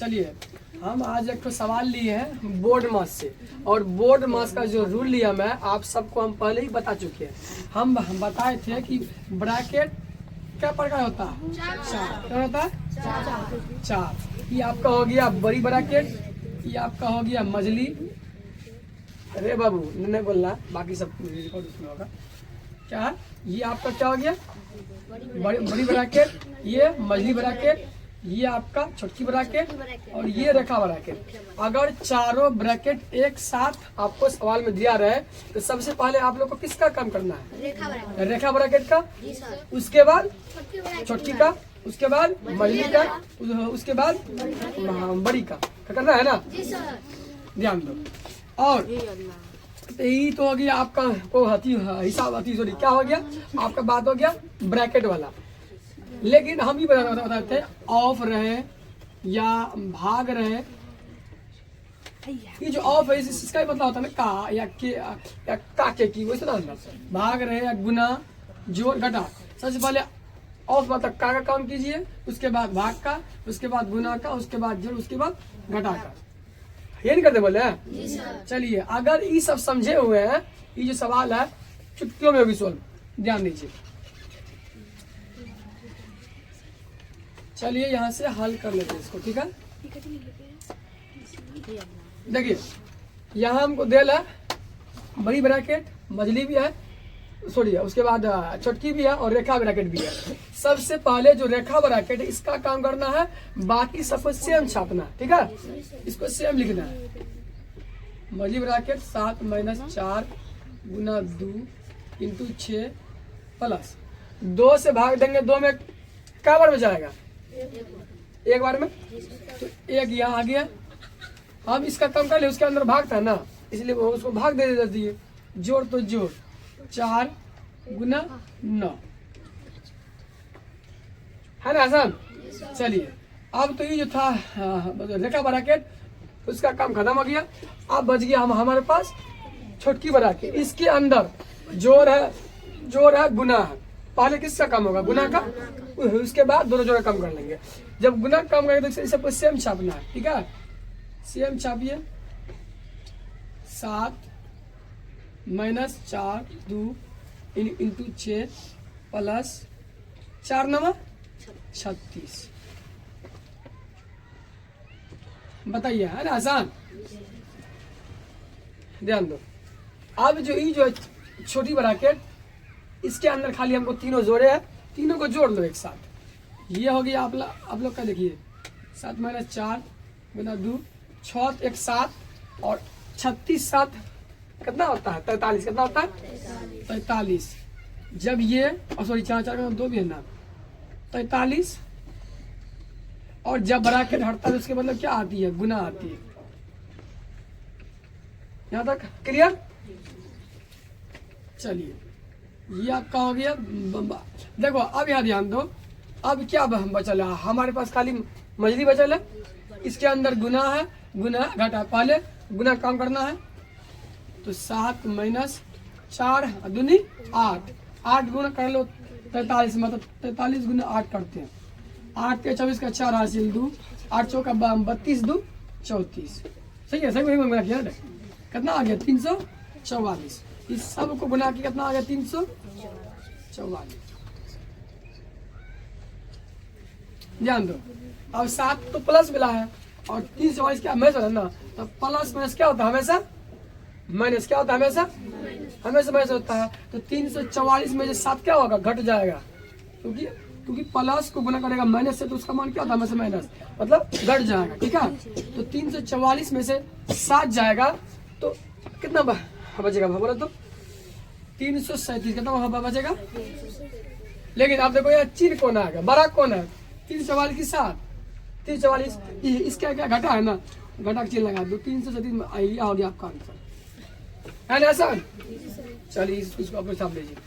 चलिए हम आज एक सवाल लिए हैं बोर्ड मास से, और बोर्ड मास का जो रूल लिया मैं आप सबको हम पहले ही बता चुके हैं। हम बताए थे कि ब्रैकेट क्या प्रकार होता है, चार। क्या होता है, चार। ये आपका हो गया बड़ी ब्रैकेट, ये आपका हो गया मझली। अरे बाबू नहीं बोलना, बाकी सब रिकॉर्ड उसमें होगा। क्या ये आपका क्या हो गया, बड़ी ब्रैकेट, ये मझली ब्रैकेट, ये आपका छोटकी ब्रैकेट और ये रेखा ब्रैकेट। अगर चारों ब्रैकेट एक साथ आपको सवाल में दिया रहे तो सबसे पहले आप लोग को किसका काम करना है, रेखा ब्रैकेट का, उसके बाद छोटकी का, उसके बाद मझली का, उसके बाद बड़ी का करना है ना, ध्यान दो। और यही तो हो गया आपका हिसाब सॉरी क्या हो गया आपका बात हो गया ब्रैकेट वाला। लेकिन हम ही बताते हैं ऑफ रहे या भाग रहे, ये जो ऑफ है इसका ही मतलब होता है ना का या के या काके की, वैसे ना भाग रहे या गुना जोड़ घटा। सबसे पहले ऑफ मतलब का काम कीजिए, उसके बाद भाग का, उसके बाद गुना का, उसके बाद जोड़, उसके बाद घटा का। ये नहीं करते बोले हैं। चलिए अगर ये सब समझे हुए हैं, ये जो सवाल है चुटकियों में होगी सोल्व, ध्यान दीजिए। चलिए यहाँ से हल कर लेते हैं इसको, ठीक है। देखिए यहाँ हमको देल है बड़ी ब्रैकेट, मझली भी है, सॉरी उसके बाद छोटकी भी है और रेखा ब्रैकेट भी है। सबसे पहले जो रेखा ब्रैकेट है इसका काम करना है, बाकी सबको सेम छापना, ठीक है। इसको सेम लिखना है, मझली ब्रैकेट 7 - 4 गुना 2 इंटू 6 प्लस 2 से भाग देंगे, 2 में क्या बार में जाएगा, एक बार में, तो एक यहाँ आ गया। हम इसका काम कर ले, उसके अंदर भागता है ना, इसलिए वो उसको भाग दे देती है। जोड़ तो जोड़ 4 गुना 9 है ना आसान। चलिए अब तो ये जो था रेखा ब्रैकेट उसका काम खत्म हो गया। अब बच गया हमारे पास छोटकी ब्रैकेट, इसके अंदर जोड़ है गुना है। पहले किसका काम होगा, गुना का, उसके बाद दोनों जोड़ा कम कर लेंगे। जब गुना कम करेंगे तो सबको सेम छापना है, ठीक है। सेम छापिए, 7 - 4 2 इंटू 6 प्लस 4 9 36। बताइए है ना आसान, ध्यान दो। अब जो ये जो छोटी ब्रैकेट इसके अंदर खाली हमको तीनों जोड़े हैं, तीनों को जोड़ लो एक साथ। ये हो गया आप लोग का, देखिए 7 - 4 गुना 2 6 1 7 और 36 7 कितना होता है, 43 कितना होता है 43। जब ये सॉरी 4 4 2 भी है ना 43, और जब ब्रैकेट हटता है उसके मतलब क्या आती है, गुना आती है। यहाँ तक क्लियर। चलिए ये आपका हो गया। देखो अब यहाँ ध्यान दो, अब क्या बचल है हमारे पास, खाली मझली बचल है, इसके अंदर गुना है, गुना घटा। पहले गुना काम करना है, तो 7 - 4 दूनी 8 8 गुना कर लो 43, मतलब 43 गुना 8 करते हैं। 8 के 24 का 4 हासिल 2, 8 चौका 32 2 34। सही है, सही वही किया ना, कितना आ गया 344। इस सब को गुना के कितना आ गया 344। ध्यान दो। अब 7 तो प्लस मिला है और 344 क्या मैच है ना, तो प्लस माइनस क्या होता है हमेशा, माइनस क्या होता है हमेशा, हमेशा माइनस होता है। तो 344 में जो 7 क्या होगा, घट जाएगा, क्योंकि प्लस को गुना करेगा माइनस से, तो उसका मान क्या होता है हमेशा माइनस, मतलब घट जाएगा, ठीक है। तो 344 में से 7 जाएगा तो कितना बचेगा बोलो तो 337 कितना बचेगा। लेकिन आप देखो यहाँ चिन्ह कौन आएगा, बड़ा कौन है, 344 की 7 344, इसका क्या घटा है ना, घटा का चिन्ह लगा दो, 337 में आ गया आपका आंसर, है ना आसान। चलिए इसको अपने सामने लीजिए।